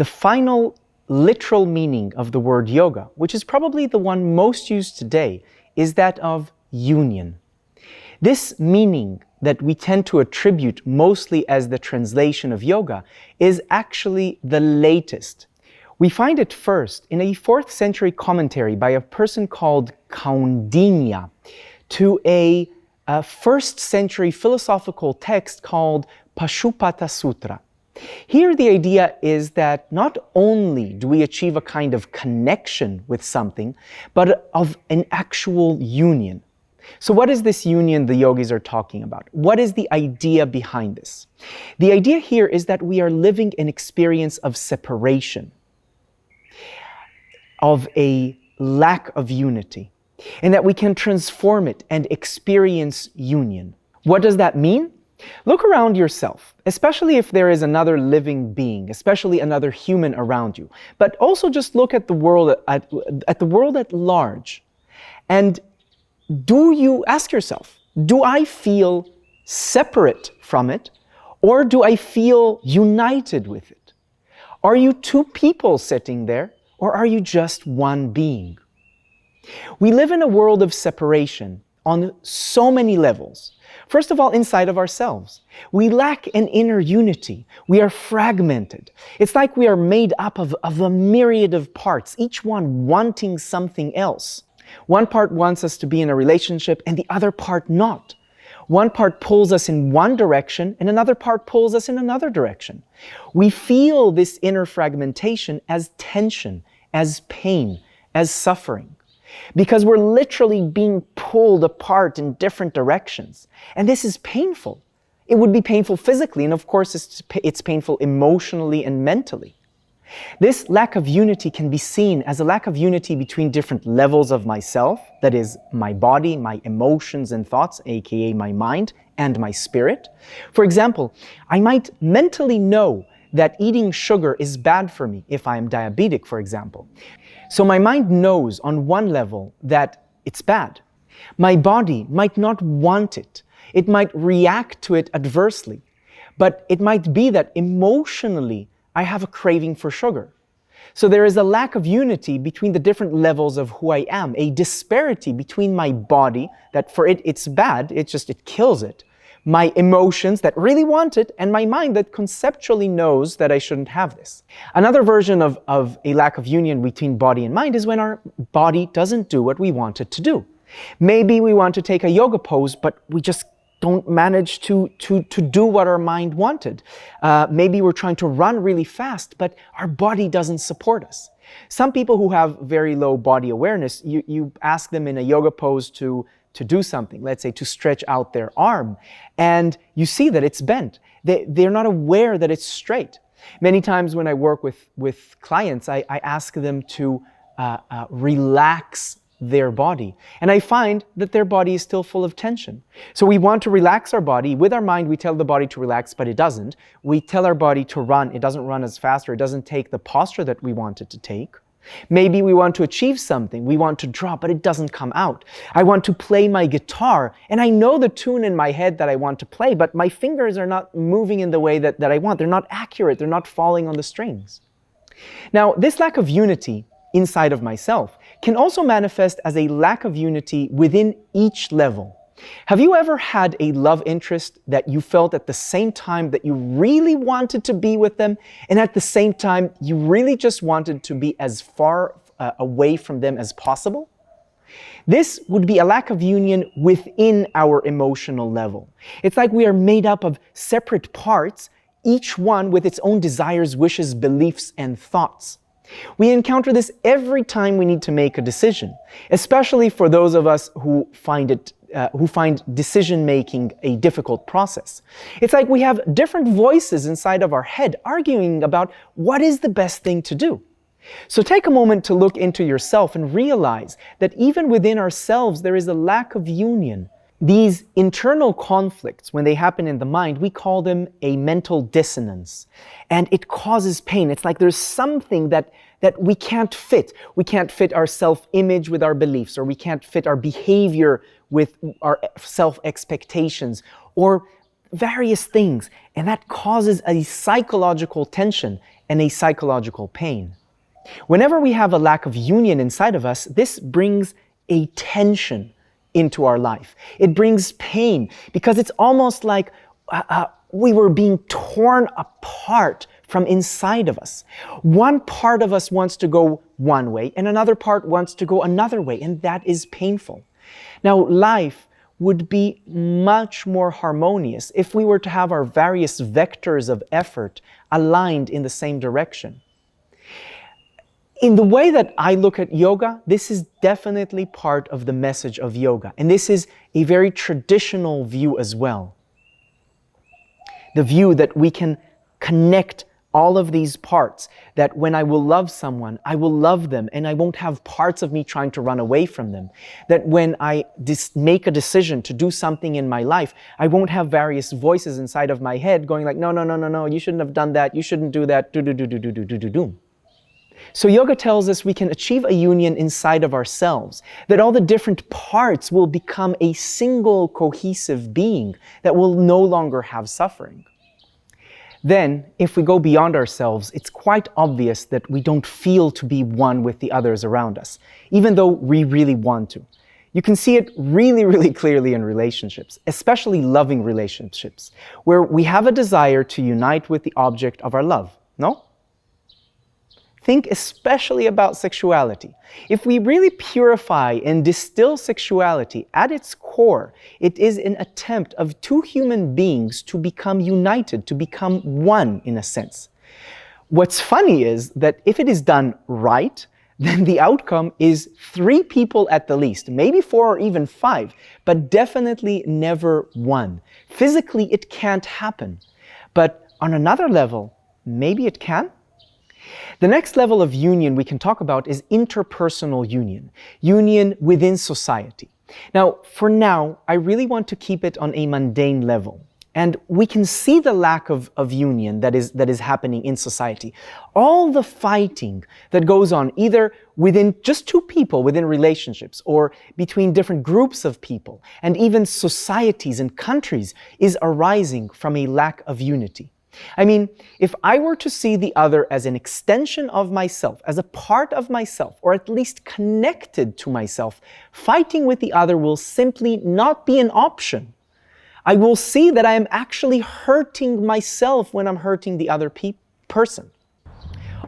the final literal meaning of the word yoga, which is probably the one most used today, is that of union. This meaning that we tend to attribute mostly as the translation of yoga is actually the latest. We find it first in a 4th century commentary by a person called Kaundinya to a 1st century philosophical text called Pashupata Sutra. Here the idea is that not only do we achieve a kind of connection with something, but of an actual union. So what is this union the yogis are talking about? What is the idea behind this? The idea here is that we are living an experience of separation, of a lack of unity, and that we can transform it and experience union. What does that mean? Look around yourself, especially if there is another living being, especially another human around you, but also just look at the world at the world at large. And do you ask yourself, do I feel separate from it, or do I feel united with it? Are you two people sitting there, or are you just one being? We live in a world of separation on so many levels. First of all, inside of ourselves. We lack an inner unity. We are fragmented. It's like we are made up of a myriad of parts, each one wanting something else. One part wants us to be in a relationship and the other part not. One part pulls us in one direction and another part pulls us in another direction. We feel this inner fragmentation as tension, as pain, as suffering, because we're literally being pulled apart in different directions. And this is painful. It would be painful physically, and of course it's painful emotionally and mentally. This lack of unity can be seen as a lack of unity between different levels of myself, that is, my body, my emotions and thoughts, aka my mind, and my spirit. For example, I might mentally know that eating sugar is bad for me if I am diabetic, for example. So my mind knows on one level that it's bad. My body might not want it. It might react to it adversely. But it might be that emotionally I have a craving for sugar. So there is a lack of unity between the different levels of who I am, a disparity between my body, that for it it's bad, it kills it, my emotions that really want it, and my mind that conceptually knows that I shouldn't have this. Another version of a lack of union between body and mind is when our body doesn't do what we want it to do. Maybe we want to take a yoga pose, but we just don't manage to do what our mind wanted. Maybe we're trying to run really fast, but our body doesn't support us. Some people who have very low body awareness, you ask them in a yoga pose to do something, let's say to stretch out their arm, and you see that it's bent. They're not aware that it's straight. Many times when I work with clients, I ask them to relax their body. And I find that their body is still full of tension. So we want to relax our body. With our mind, we tell the body to relax, but it doesn't. We tell our body to run. It doesn't run as fast, or it doesn't take the posture that we want it to take. Maybe we want to achieve something. We want to draw, but it doesn't come out. I want to play my guitar, and I know the tune in my head that I want to play, but my fingers are not moving in the way that I want. They're not accurate. They're not falling on the strings. Now, this lack of unity inside of myself can also manifest as a lack of unity within each level. Have you ever had a love interest that you felt at the same time that you really wanted to be with them, and at the same time you really just wanted to be as far away from them as possible? This would be a lack of union within our emotional level. It's like we are made up of separate parts, each one with its own desires, wishes, beliefs, and thoughts. We encounter this every time we need to make a decision, especially for those of us who find decision-making a difficult process. It's like we have different voices inside of our head arguing about what is the best thing to do. So take a moment to look into yourself and realize that even within ourselves there is a lack of union. These internal conflicts, when they happen in the mind, we call them a mental dissonance. And it causes pain. It's like there's something that we can't fit. We can't fit our self-image with our beliefs, or we can't fit our behavior with our self-expectations, or various things, and that causes a psychological tension and a psychological pain. Whenever we have a lack of union inside of us, this brings a tension into our life. It brings pain because it's almost like we were being torn apart from inside of us. One part of us wants to go one way and another part wants to go another way, and that is painful. Now, life would be much more harmonious if we were to have our various vectors of effort aligned in the same direction. In the way that I look at yoga, this is definitely part of the message of yoga, and this is a very traditional view as well. The view that we can connect all of these parts, that when I will love someone, I will love them and I won't have parts of me trying to run away from them. That when I make a decision to do something in my life, I won't have various voices inside of my head going like, no, you shouldn't have done that, you shouldn't do that, do. So yoga tells us we can achieve a union inside of ourselves, that all the different parts will become a single cohesive being that will no longer have suffering. Then, if we go beyond ourselves, it's quite obvious that we don't feel to be one with the others around us, even though we really want to. You can see it really clearly in relationships, especially loving relationships, where we have a desire to unite with the object of our love, no? Think especially about sexuality. If we really purify and distill sexuality, at its core, it is an attempt of two human beings to become united, to become one in a sense. What's funny is that if it is done right, then the outcome is 3 people at the least, maybe 4 or even 5, but definitely never 1. Physically, it can't happen. But on another level, maybe it can? The next level of union we can talk about is interpersonal union, union within society. Now, for now, I really want to keep it on a mundane level. And we can see the lack of union that is happening in society. All the fighting that goes on either within just 2 people within relationships or between different groups of people and even societies and countries is arising from a lack of unity. I mean, if I were to see the other as an extension of myself, as a part of myself, or at least connected to myself, fighting with the other will simply not be an option. I will see that I am actually hurting myself when I'm hurting the other person.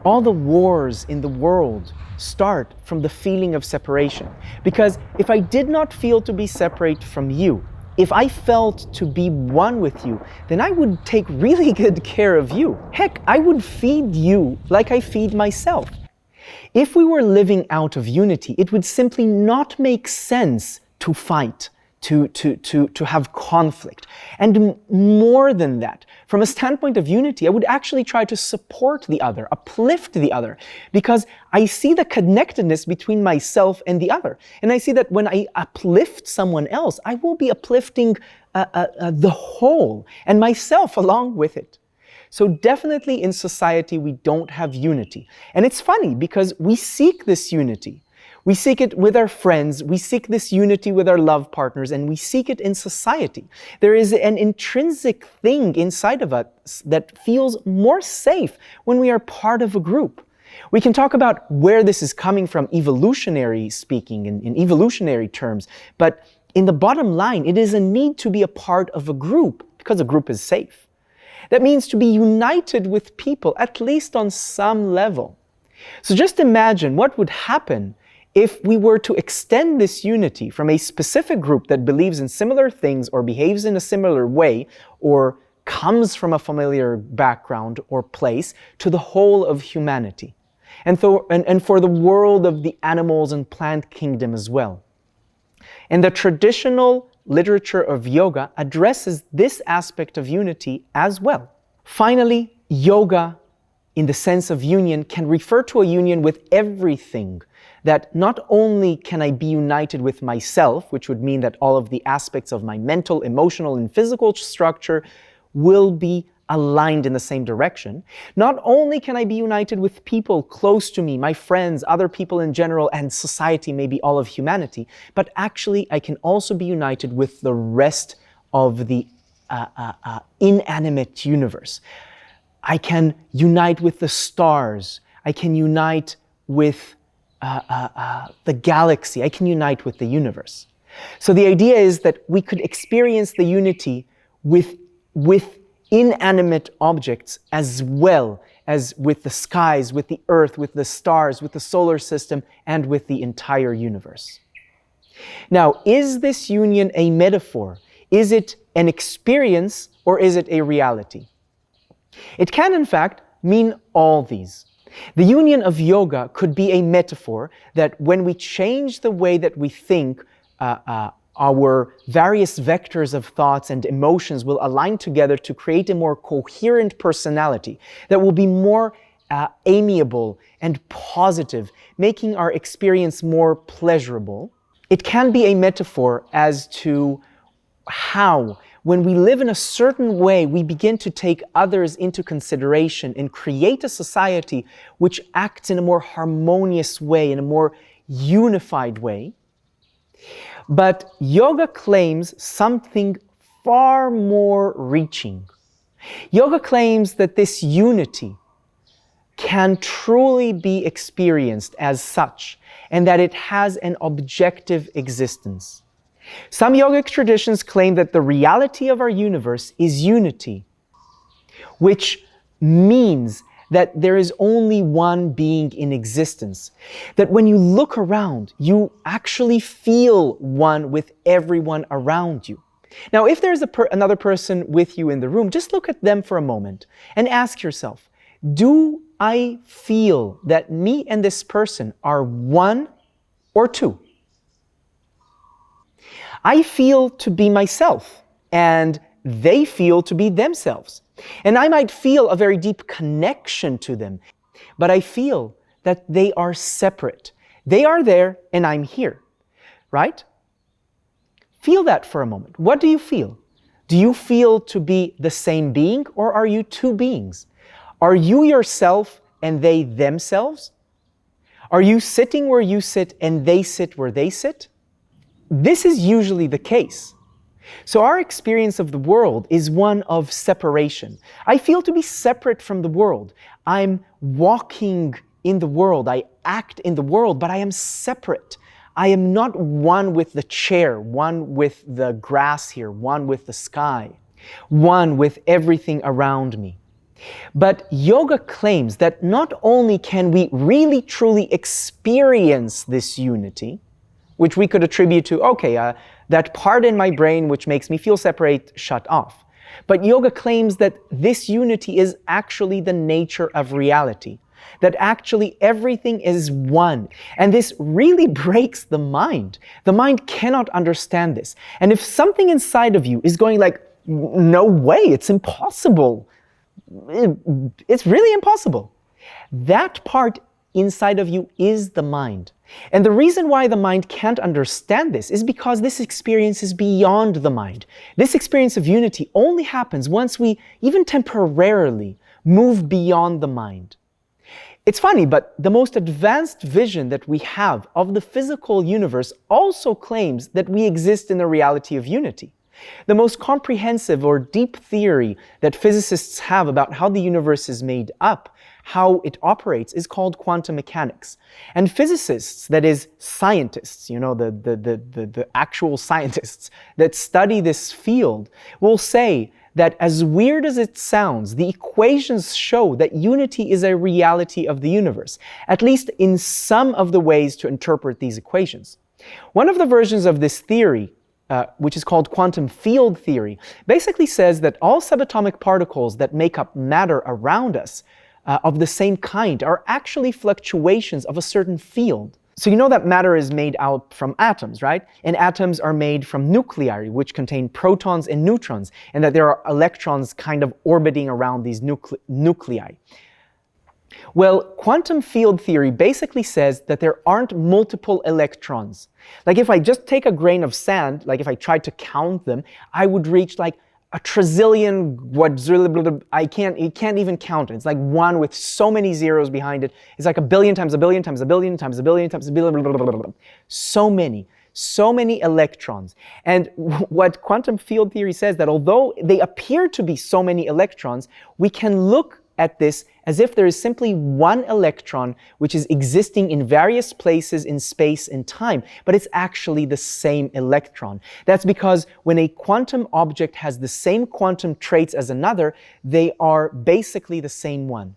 All the wars in the world start from the feeling of separation. Because if I did not feel to be separate from you, if I felt to be one with you, then I would take really good care of you. Heck, I would feed you like I feed myself. If we were living out of unity, it would simply not make sense to fight, to have conflict. And more than that, from a standpoint of unity, I would actually try to support the other, uplift the other, because I see the connectedness between myself and the other. And I see that when I uplift someone else, I will be uplifting the whole and myself along with it. So definitely in society, we don't have unity. And it's funny because we seek this unity. We seek it with our friends, we seek this unity with our love partners, and we seek it in society. There is an intrinsic thing inside of us that feels more safe when we are part of a group. We can talk about where this is coming from, evolutionary speaking, in evolutionary terms, but in the bottom line, it is a need to be a part of a group because a group is safe. That means to be united with people, at least on some level. So just imagine what would happen if we were to extend this unity from a specific group that believes in similar things or behaves in a similar way or comes from a familiar background or place to the whole of humanity and for the world of the animals and plant kingdom as well. And the traditional literature of yoga addresses this aspect of unity as well. Finally, yoga in the sense of union can refer to a union with everything, that not only can I be united with myself, which would mean that all of the aspects of my mental, emotional, and physical structure will be aligned in the same direction. Not only can I be united with people close to me, my friends, other people in general, and society, maybe all of humanity, but actually I can also be united with the rest of the inanimate universe. I can unite with the stars. I can unite with the galaxy. I can unite with the universe. So the idea is that we could experience the unity with inanimate objects as well as with the skies, with the earth, with the stars, with the solar system, and with the entire universe. Now, is this union a metaphor? Is it an experience or is it a reality? It can, in fact, mean all these. The union of yoga could be a metaphor that when we change the way that we think, our various vectors of thoughts and emotions will align together to create a more coherent personality that will be more amiable and positive, making our experience more pleasurable. It can be a metaphor as to how, when we live in a certain way, we begin to take others into consideration and create a society which acts in a more harmonious way, in a more unified way. But yoga claims something far more reaching. Yoga claims that this unity can truly be experienced as such, and that it has an objective existence. Some yogic traditions claim that the reality of our universe is unity, which means that there is only one being in existence. That when you look around, you actually feel one with everyone around you. Now, if there's another person with you in the room, just look at them for a moment and ask yourself, do I feel that me and this person are one or two? I feel to be myself, and they feel to be themselves. And I might feel a very deep connection to them, but I feel that they are separate. They are there and I'm here, right? Feel that for a moment. What do you feel? Do you feel to be the same being, or are you two beings? Are you yourself and they themselves? Are you sitting where you sit and they sit where they sit? This is usually the case. So our experience of the world is one of separation. I feel to be separate from the world. I'm walking in the world. I act in the world, but I am separate. I am not one with the chair, one with the grass here, one with the sky, one with everything around me. But yoga claims that not only can we really truly experience this unity, which we could attribute to, that part in my brain which makes me feel separate, shut off. But yoga claims that this unity is actually the nature of reality, that actually everything is one. And this really breaks the mind. The mind cannot understand this. And if something inside of you is going like, no way, it's impossible. It's really impossible. That part inside of you is the mind. And the reason why the mind can't understand this is because this experience is beyond the mind. This experience of unity only happens once we, even temporarily, move beyond the mind. It's funny, but the most advanced vision that we have of the physical universe also claims that we exist in the reality of unity. The most comprehensive or deep theory that physicists have about how the universe is made up, how it operates, is called quantum mechanics. And physicists, that is scientists, the actual scientists that study this field, will say that as weird as it sounds, the equations show that unity is a reality of the universe, at least in some of the ways to interpret these equations. One of the versions of this theory, which is called quantum field theory, basically says that all subatomic particles that make up matter around us of the same kind are actually fluctuations of a certain field. So you know that matter is made out from atoms, right? And atoms are made from nuclei, which contain protons and neutrons, and that there are electrons kind of orbiting around these nuclei. Well, quantum field theory basically says that there aren't multiple electrons. Like if I just take a grain of sand, like if I tried to count them, I would reach like a trillion, you can't even count it. It's like one with so many zeros behind it. It's like a billion times a billion times a billion times a billion times a billion, so many. so many electrons. And what quantum field theory says, that although they appear to be so many electrons, we can look at this as if there is simply one electron which is existing in various places in space and time, but it's actually the same electron. That's because when a quantum object has the same quantum traits as another, they are basically the same one.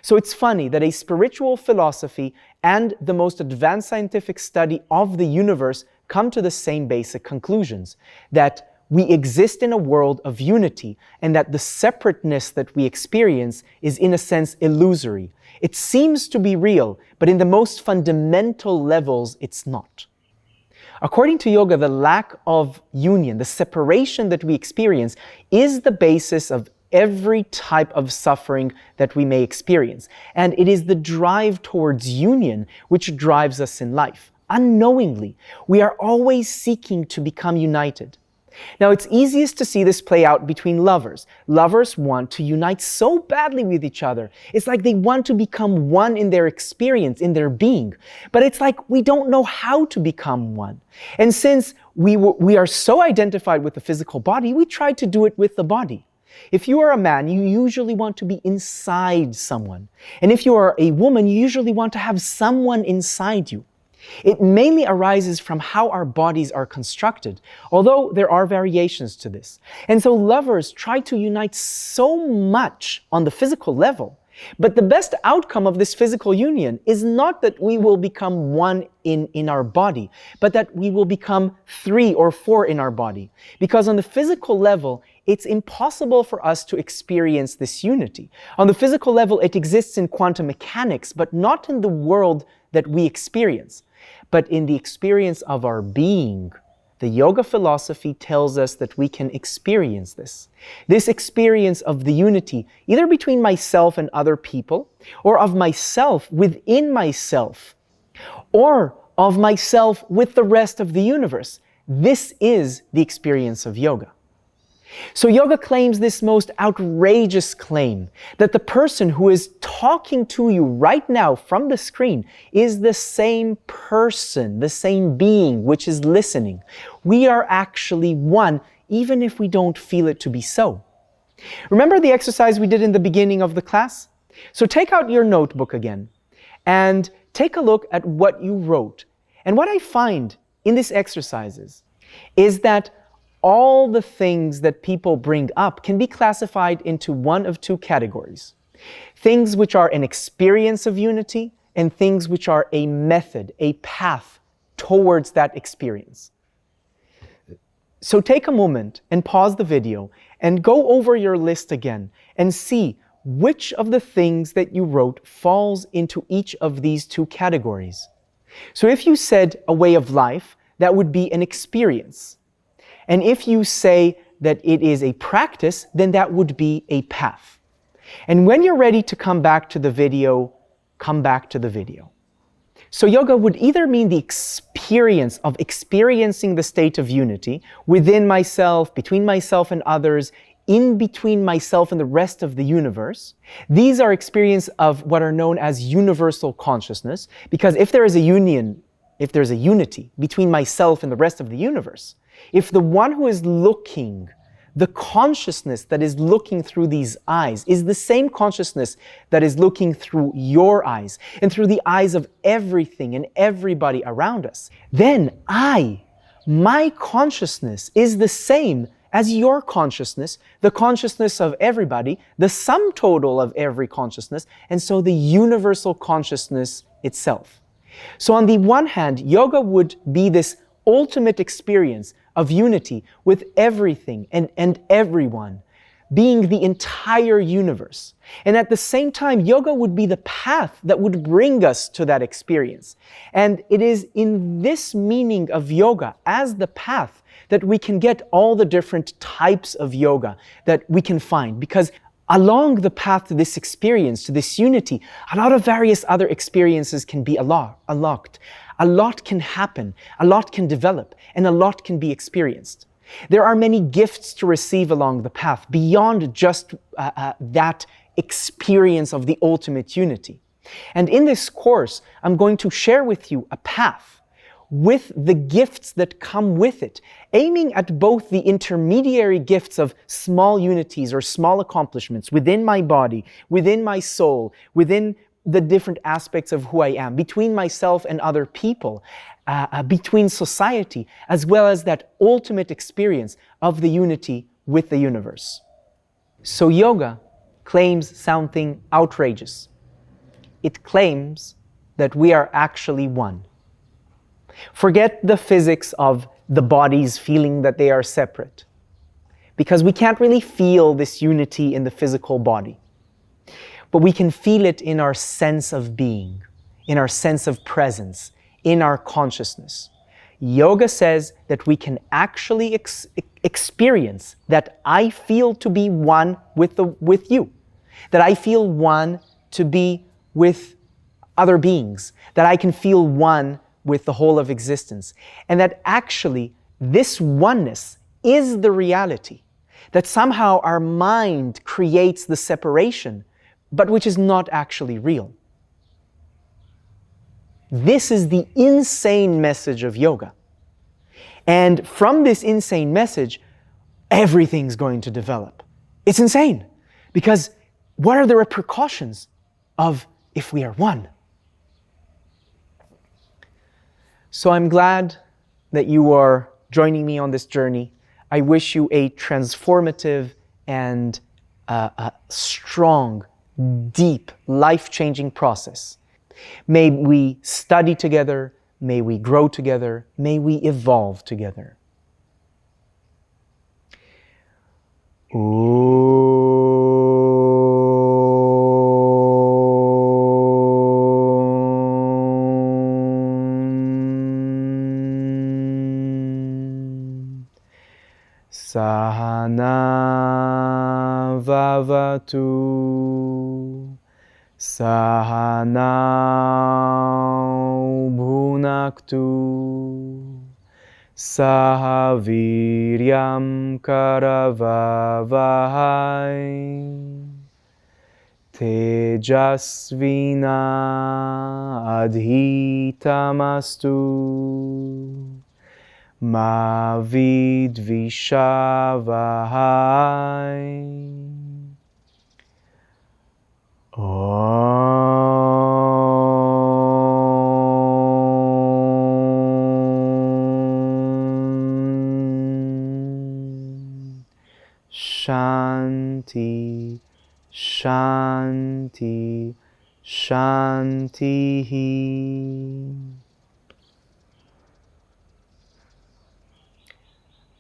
So it's funny that a spiritual philosophy and the most advanced scientific study of the universe come to the same basic conclusions, that we exist in a world of unity, and that the separateness that we experience is in a sense illusory. It seems to be real, but in the most fundamental levels, it's not. According to yoga, the lack of union, the separation that we experience, is the basis of every type of suffering that we may experience. And it is the drive towards union which drives us in life. Unknowingly, we are always seeking to become united. Now, it's easiest to see this play out between lovers. Lovers want to unite so badly with each other. It's like they want to become one in their experience, in their being. But it's like we don't know how to become one. And since we are so identified with the physical body, we try to do it with the body. If you are a man, you usually want to be inside someone. And if you are a woman, you usually want to have someone inside you. It mainly arises from how our bodies are constructed, although there are variations to this. And so lovers try to unite so much on the physical level, but the best outcome of this physical union is not that we will become one in our body, but that we will become 3 or 4 in our body. Because on the physical level, it's impossible for us to experience this unity. On the physical level, it exists in quantum mechanics, but not in the world that we experience. But in the experience of our being, the yoga philosophy tells us that we can experience this. This experience of the unity, either between myself and other people, or of myself within myself, or of myself with the rest of the universe. This is the experience of yoga. So yoga claims this most outrageous claim, that the person who is talking to you right now from the screen is the same person, the same being which is listening. We are actually one, even if we don't feel it to be so. Remember the exercise we did in the beginning of the class? So take out your notebook again and take a look at what you wrote. And what I find in these exercises is that all the things that people bring up can be classified into one of 2 categories. Things which are an experience of unity, and things which are a method, a path towards that experience. So take a moment and pause the video and go over your list again and see which of the things that you wrote falls into each of these 2 categories. So if you said a way of life, that would be an experience. And if you say that it is a practice, then that would be a path. And when you're ready to come back to the video, come back to the video. So yoga would either mean the experience of experiencing the state of unity within myself, between myself and others, in between myself and the rest of the universe. These are experience of what are known as universal consciousness, because if there is a union, if there's a unity between myself and the rest of the universe, if the one who is looking, the consciousness that is looking through these eyes is the same consciousness that is looking through your eyes and through the eyes of everything and everybody around us, then my consciousness is the same as your consciousness, the consciousness of everybody, the sum total of every consciousness, and so the universal consciousness itself. So on the one hand, yoga would be this ultimate experience of unity with everything and everyone, being the entire universe. And at the same time, yoga would be the path that would bring us to that experience. And it is in this meaning of yoga as the path that we can get all the different types of yoga that we can find. Because along the path to this experience, to this unity, a lot of various other experiences can be unlocked. A lot can happen, a lot can develop, and a lot can be experienced. There are many gifts to receive along the path beyond just that experience of the ultimate unity. And in this course, I'm going to share with you a path with the gifts that come with it, aiming at both the intermediary gifts of small unities or small accomplishments within my body, within my soul, within the different aspects of who I am, between myself and other people, between society, as well as that ultimate experience of the unity with the universe. So yoga claims something outrageous. It claims that we are actually one. Forget the physics of the bodies feeling that they are separate, because we can't really feel this unity in the physical body. But we can feel it in our sense of being, in our sense of presence, in our consciousness. Yoga says that we can actually experience that I feel to be one with you, that I feel one to be with other beings, that I can feel one with the whole of existence, and that actually this oneness is the reality, that somehow our mind creates the separation, but which is not actually real. This is the insane message of yoga. And from this insane message, everything's going to develop. It's insane, because what are the repercussions of if we are one? So I'm glad that you are joining me on this journey. I wish you a transformative and strong, deep, life-changing process. May we study together, may we grow together, may we evolve together. Sahana vavatu, Sahanau bhunaktu, Sahaviryam karavavahai, Tejasvina adhitamastu, Ma vidvishavahai. Shanti, Shanti, Shanti.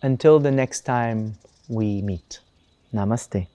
Until the next time we meet. Namaste.